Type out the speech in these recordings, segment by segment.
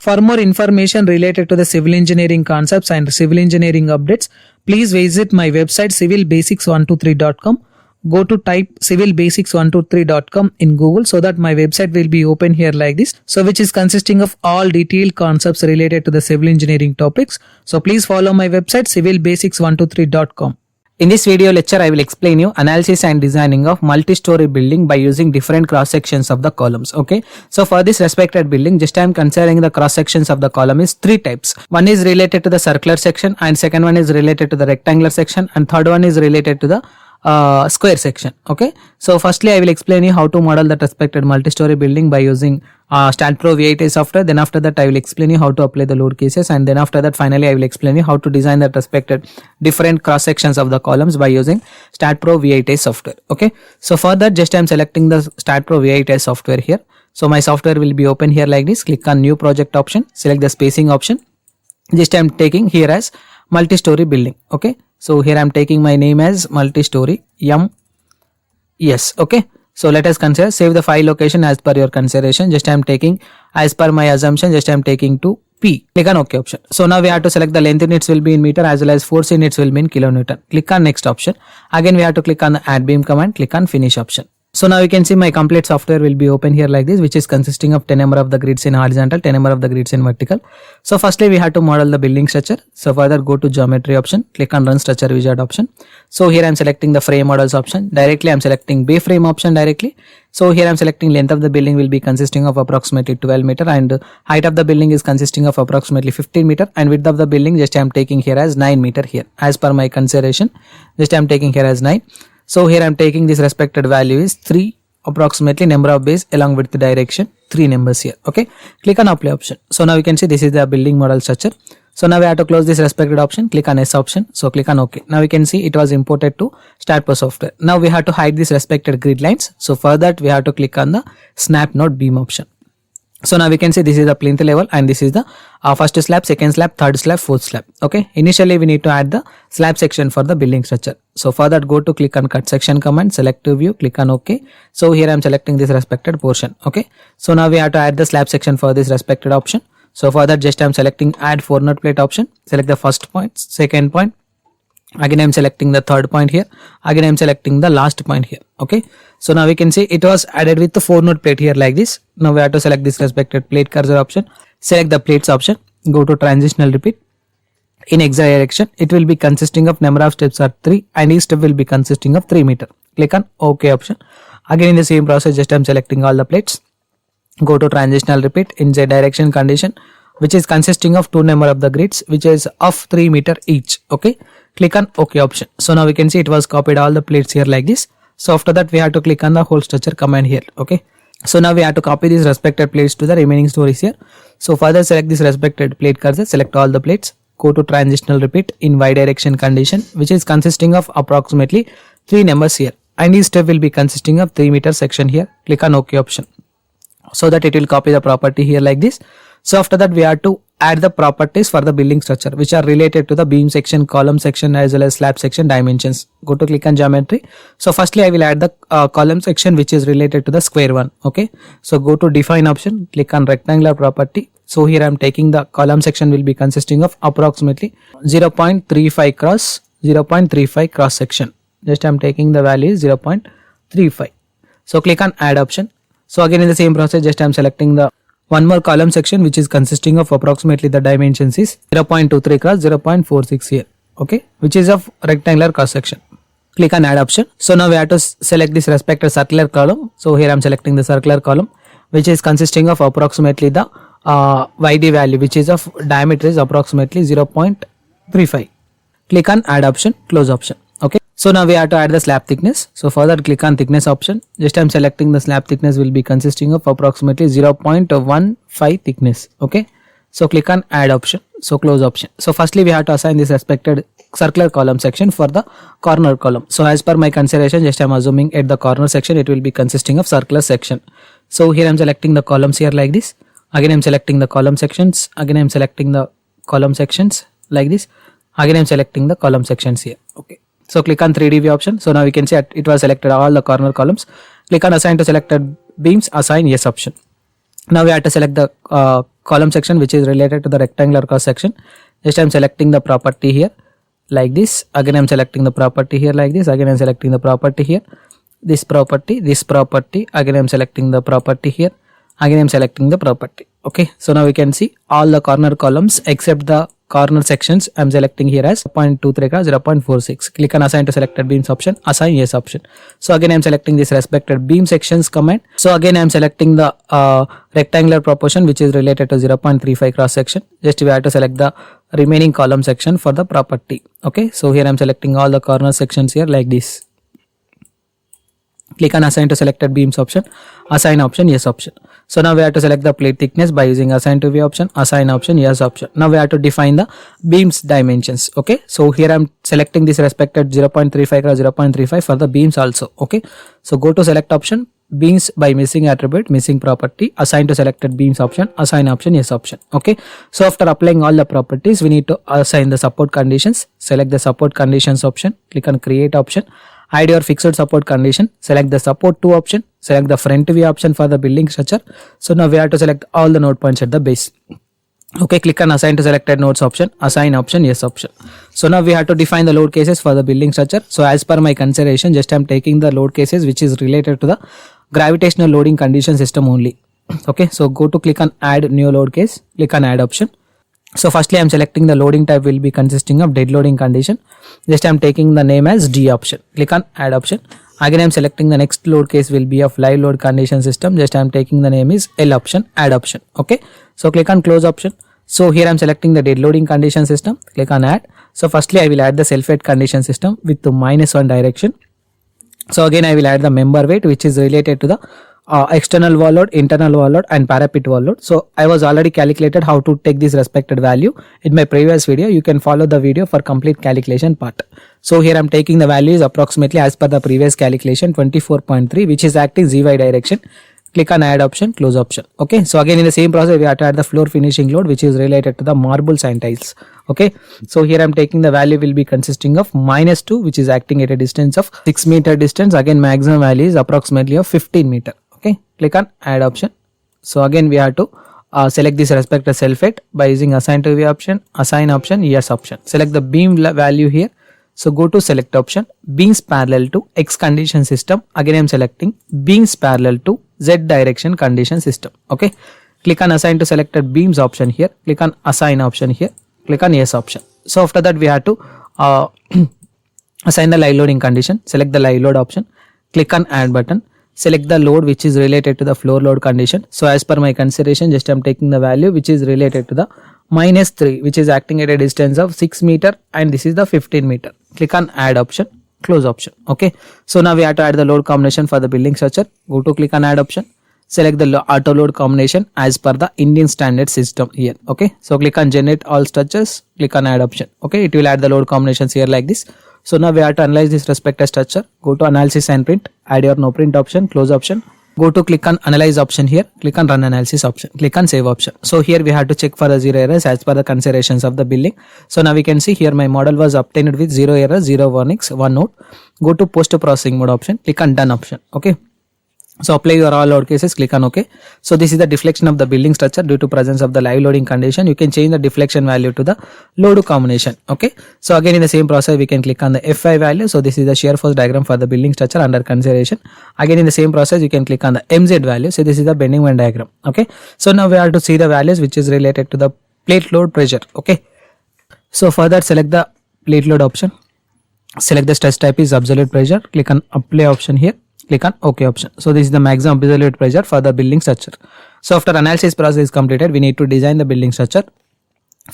For more information related to the civil engineering concepts and civil engineering updates, please visit my website civilbasics123.com. Go to type civilbasics123.com in Google so that my website will be open here like this. So which is consisting of all detailed concepts related to the civil engineering topics. So please follow my website civilbasics123.com. In this video lecture, I will explain you analysis and designing of multi-story building by using different cross sections of the columns. Okay. So for this respected building, just I am considering the cross sections of the column is three types. One is related to the circular section, and second one is related to the rectangular section, and third one is related to the square section. Okay. So firstly, I will explain you how to model that respected multi-story building by using StatPro V8 software. Then after that, I will explain you how to apply the load cases, and then after that, finally, I will explain you how to design that respected different cross sections of the columns by using StatPro V8 software. Okay. So for that, just I am selecting the StatPro V8 software here. So my software will be open here like this. Click on new project option, select the spacing option. Just I am taking here as multi-story building. Okay. So here I am taking my name as multi-story yes. Okay. So let us consider, save the file location as per your consideration. Just I am taking as per my assumption, just I am taking to P. Click on OK option. So now we have to select the length units will be in meter as well as force units will be in kilonewton. Click on next option. Again we have to click on the add beam command, click on finish option. So now you can see my complete software will be open here like this, which is consisting of 10 number of the grids in horizontal, 10 number of the grids in vertical. So firstly we have to model the building structure. So further go to geometry option, click on run structure wizard option. So here I am selecting the frame models option. Directly I am selecting bay frame option directly. So here I am selecting length of the building will be consisting of approximately 12 meter, and height of the building is consisting of approximately 15 meter, and width of the building just I am taking here as 9 meter here as per my consideration. Just I am taking here as 9. So here I am taking this respected value is 3 approximately number of bays along with the direction 3 numbers here. Okay. Click on apply option. So now you can see this is the building model structure. So now we have to close this respected option, click on S option. So click on OK. Now you can see it was imported to StatPro software. Now we have to hide this respected grid lines. So for that we have to click on the snap node beam option. So now we can see this is the plinth level, and this is the first slab, second slab, third slab, fourth slab. Okay. Initially we need to add the slab section for the building structure. So for that go to click on cut section command, select to view, click on OK. So here I am selecting this respected portion. Okay. So now we have to add the slab section for this respected option. So for that just I am selecting add 4 node plate option. Select the first point, second point. Again I am selecting the third point here. Again I am selecting the last point here. Okay. So now we can see it was added with the 4 node plate here like this. Now we have to select this respected plate cursor option. Select the plates option. Go to transitional repeat. In x direction it will be consisting of number of steps are 3, and each step will be consisting of 3 meter. Click on OK option. Again in the same process just I am selecting all the plates. Go to transitional repeat in z direction condition, which is consisting of 2 number of the grids, which is of 3 meter each. Okay. Click on OK option. So now we can see it was copied all the plates here like this. So after that we have to click on the whole structure command here. Okay. So now we have to copy these respected plates to the remaining stories here. So further select this respected plate cursor, select all the plates, go to transitional repeat in y direction condition, which is consisting of approximately 3 numbers here, and each step will be consisting of 3 meter section here. Click on OK option, so that it will copy the property here like this. So after that we have to add the properties for the building structure which are related to the beam section, column section as well as slab section dimensions. Go to click on geometry. So firstly I will add the column section which is related to the square one. Okay. So go to define option, click on rectangular property. So here I am taking the column section will be consisting of approximately 0.35 cross section. Just I am taking the value is 0.35. So click on add option. So again in the same process just I am selecting the one more column section which is consisting of approximately the dimensions is 0.23 cross 0.46 here. Okay, which is of rectangular cross section. Click on add option. So now we have to select this respective circular column. So here I am selecting the circular column which is consisting of approximately the YD value, which is of diameter is approximately 0.35. Click on add option, close option. Okay. So now we have to add the slab thickness. So further click on thickness option. Just I am selecting the slab thickness will be consisting of approximately 0.15 thickness. Okay. So click on add option. So close option. So firstly we have to assign this respected circular column section for the corner column. So as per my consideration, just I am assuming at the corner section it will be consisting of circular section. So here I am selecting the columns here like this. Again I am selecting the column sections. Again I am selecting the column sections like this. Again I am selecting the column sections here. Okay. So click on 3D view option. So now we can see it was selected all the corner columns. Click on assign to selected beams, assign yes option. Now we have to select the column section which is related to the rectangular cross section. Just I'm selecting the property here like this. Again I'm selecting the property here like this. Again I'm selecting the property here. This property. Again I'm selecting the property here. Again I'm selecting the property. Okay, so now we can see all the corner columns except the corner sections I'm selecting here as 0.23 cross 0.46. Click on assign to selected beams option, assign yes option. So again I'm selecting this respected beam sections command. So again I'm selecting the rectangular proportion which is related to 0.35 cross section. Just we have to select the remaining column section for the property. Okay, so here I'm selecting all the corner sections here like this. Click on assign to selected beams option, assign option, yes option. So now we have to select the plate thickness by using assign to view option, assign option, yes option. Now we have to define the beams dimensions. Okay, so here I'm selecting this respected 0.35 or 0.35 for the beams also. Okay, so go to select option, beams by missing attribute, missing property, assign to selected beams option, assign option, yes option. Okay, so after applying all the properties, we need to assign the support conditions. Select the support conditions option, click on create option. Hide your fixed support condition, select the support to option, select the front view option for the building structure. So now we have to select all the node points at the base. Okay, click on assign to selected nodes option, assign option, yes option. So now we have to define the load cases for the building structure. So as per my consideration, just I'm taking the load cases which is related to the gravitational loading condition system only. Okay, so go to click on add new load case, click on add option. So firstly I'm selecting the loading type will be consisting of dead loading condition. Just I'm taking the name as D option. Click on add option. Again I'm selecting the next load case will be of live load condition system. Just I'm taking the name is L option, add option. Okay, so click on close option. So here I'm selecting the dead loading condition system. Click on add. So firstly I will add the self-weight condition system with the -1 direction. So again I will add the member weight which is related to the external wall load, internal wall load and parapet wall load. So I was already calculated how to take this respected value in my previous video. You can follow the video for complete calculation part. So here I'm taking the values approximately as per the previous calculation 24.3 which is acting ZY direction. Click on add option, close option. Okay, so again in the same process we have to add the floor finishing load which is related to the marbles and tiles. Okay, so here I'm taking the value will be consisting of -2 which is acting at a distance of 6 meter distance. Again maximum value is approximately of 15 meter. Okay, click on add option. So again we have to select this respective self-weight by using assign to view option, assign option, yes option. Select the beam value here. So go to select option, beams parallel to X condition system. Again I am selecting beams parallel to Z direction condition system. Okay, click on assign to selected beams option here. Click on assign option here. Click on yes option. So after that we have to assign the live loading condition. Select the live load option. Click on add button. Select the load which is related to the floor load condition. So as per my consideration, just I am taking the value which is related to the -3 which is acting at a distance of 6 meter and this is the 15 meter. Click on add option, close option. Okay, so now we have to add the load combination for the building structure. Go to click on add option. Select the auto load combination as per the Indian standard system here. Okay, so click on generate all structures. Click on add option. Okay, it will add the load combinations here like this. So now we have to analyze this respective structure. Go to analysis and print. Add your no print option, close option. Go to click on analyze option here. Click on run analysis option. Click on save option. So here we have to check for the 0 errors as per the considerations of the building. So now we can see here my model was obtained with 0 errors, 0 warnings, 1 note. Go to post processing mode option. Click on done option. Okay. So apply your all load cases, click on OK. So this is the deflection of the building structure due to presence of the live loading condition. You can change the deflection value to the load combination. Okay. So again in the same process we can click on the F5 value. So this is the shear force diagram for the building structure under consideration. Again in the same process you can click on the MZ value. So this is the bending moment diagram. Okay. So now we have to see the values which is related to the plate load pressure. Okay. So further select the plate load option. Select the stress type is absolute pressure. Click on apply option here. Click on OK option. So this is the maximum absolute pressure for the building structure. So after analysis process is completed, we need to design the building structure.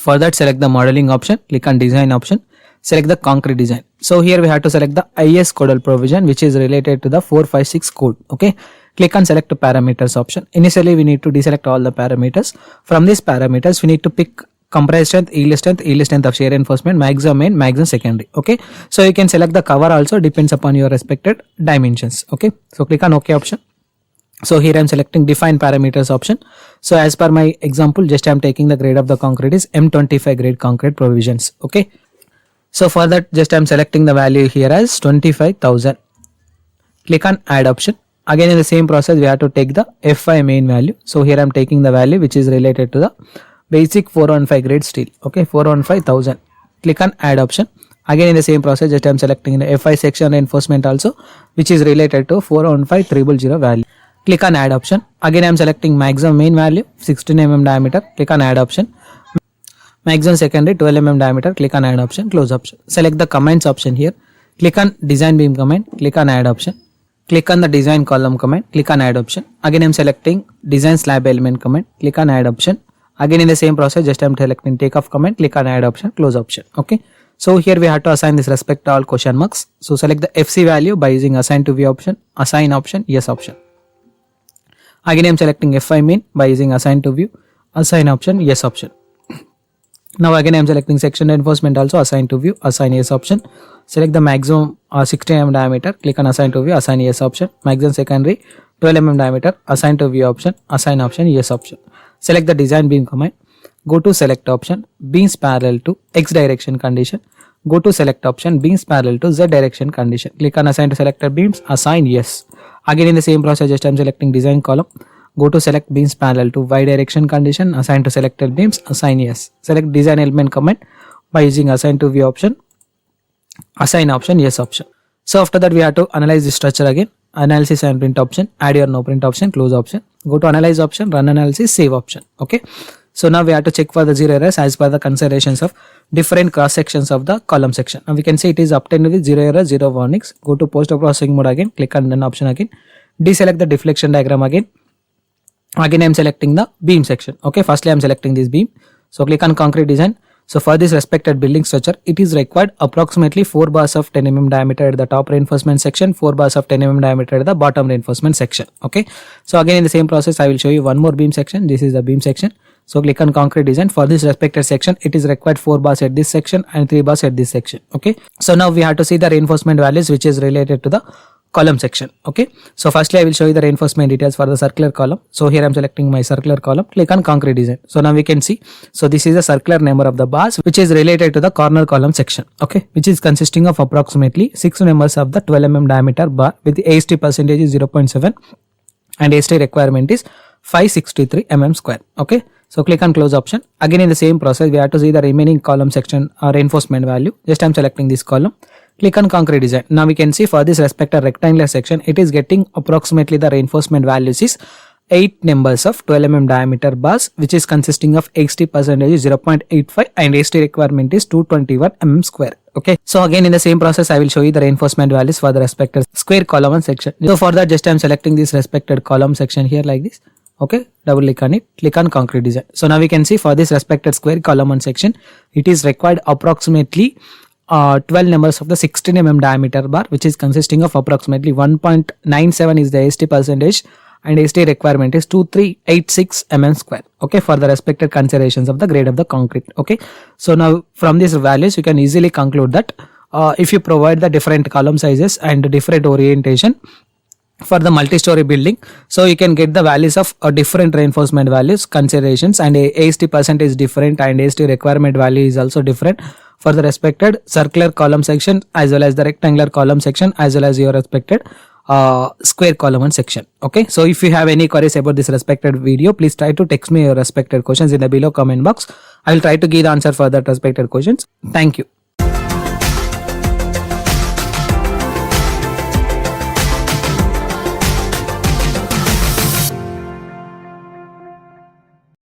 For that select the modeling option, click on design option, select the concrete design. So here we have to select the IS codal provision which is related to the 456 code. Okay. Click on select parameters option. Initially we need to deselect all the parameters. From these parameters we need to pick compressed strength, yield strength of shear reinforcement, maximum main, maximum secondary. Okay, so you can select the cover also, depends upon your respected dimensions. Okay, so click on OK option. So here I am selecting define parameters option. So as per my example, just I am taking the grade of the concrete is M25 grade concrete provisions. Okay, so for that just I am selecting the value here as 25,000. Click on add option, Again in the same process we have to take the F5 main value. So here I am taking the value which is related to the basic 415 grade steel. Okay, 415,000. Click on add option. Again in the same process just I am selecting the F5 section reinforcement also, which is related to 415,000 value. Click on add option. Again I am selecting maximum main value 16 mm diameter. Click on add option. Maximum secondary 12 mm diameter. Click on add option. Close option. Select the comments option here. Click on design beam comment. Click on add option. Click on the design column comment. Click on add option. Again I am selecting design slab element comment. Click on add option. Again in the same process just I am selecting takeoff comment. Click on add option. Close option. Okay. So here we have to assign this respect to all question marks. So select the FC value by using assign to view option. Assign option. Yes option. Again I am selecting F5 main by using assign to view. Assign option. Yes option. Now again I am selecting section reinforcement also. Assign to view. Assign yes option. Select the maximum 16 mm diameter. Click on assign to view. Assign yes option. Maximum secondary 12 mm diameter. Assign to view option. Assign option. Yes option. Select the design beam command. Go to select option. Beams parallel to X direction condition. Go to select option. Beams parallel to Z direction condition. Click on assign to selected beams. Assign yes. Again in the same process just I am selecting design column. Go to select beams parallel to Y direction condition. Assign to selected beams. Assign yes. Select design element comment by using assign to view option. Assign option. Yes option. So after that we have to analyze the structure again. Analysis and print option. Add your no print option. Close option. Go to analyze option. Run analysis. Save option. Okay. So now we have to check for the zero errors as per the considerations of different cross sections of the column section. Now we can see it is obtained with zero error, zero warnings. Go to post processing mode again. Click on done option again. Deselect the deflection diagram again. Again I am selecting the beam section. Okay, firstly I am selecting this beam. So click on concrete design. So for this respected building structure, it is required approximately 4 bars of 10 mm diameter at the top reinforcement section, 4 bars of 10 mm diameter at the bottom reinforcement section. Okay. So again in the same process I will show you one more beam section. This is the beam section. So click on concrete design. For this respected section, it is required 4 bars at this section and 3 bars at this section. Okay. So now we have to see the reinforcement values which is related to the column section. Okay. So firstly I will show you the reinforcement details for the circular column. So here I am selecting my circular column. Click on concrete design. So now we can see. So this is a circular number of the bars which is related to the corner column section. Okay. Which is consisting of approximately 6 numbers of the 12 mm diameter bar with the AST percentage is 0.7 and AST requirement is 563 mm square. Okay. So click on close option. Again in the same process we have to see the remaining column section reinforcement value. Just I am selecting this column. Click on concrete design. Now we can see for this respective rectangular section it is getting approximately the reinforcement values is 8 numbers of 12 mm diameter bars which is consisting of AST percentage is 0.85 and AST requirement is 221 mm square. Okay. So again in the same process I will show you the reinforcement values for the respective square column section. So for that just I am selecting this respected column section here like this. Okay, double click on it, click on concrete design. So now we can see for this respected square column and section, it is required approximately 12 numbers of the 16 mm diameter bar which is consisting of approximately 1.97 is the AST percentage and AST requirement is 2386 mm square. Okay, for the respected considerations of the grade of the concrete. Okay, so now from these values you can easily conclude that if you provide the different column sizes and different orientation for the multi-story building, so you can get the values of different reinforcement values considerations and AST percentage is different and AST requirement value is also different for the respected circular column section as well as the rectangular column section as well as your respected square column section. Okay, so if you have any queries about this respected video, please try to text me your respected questions in the below comment box. I will try to give the answer for that respected questions. Thank you.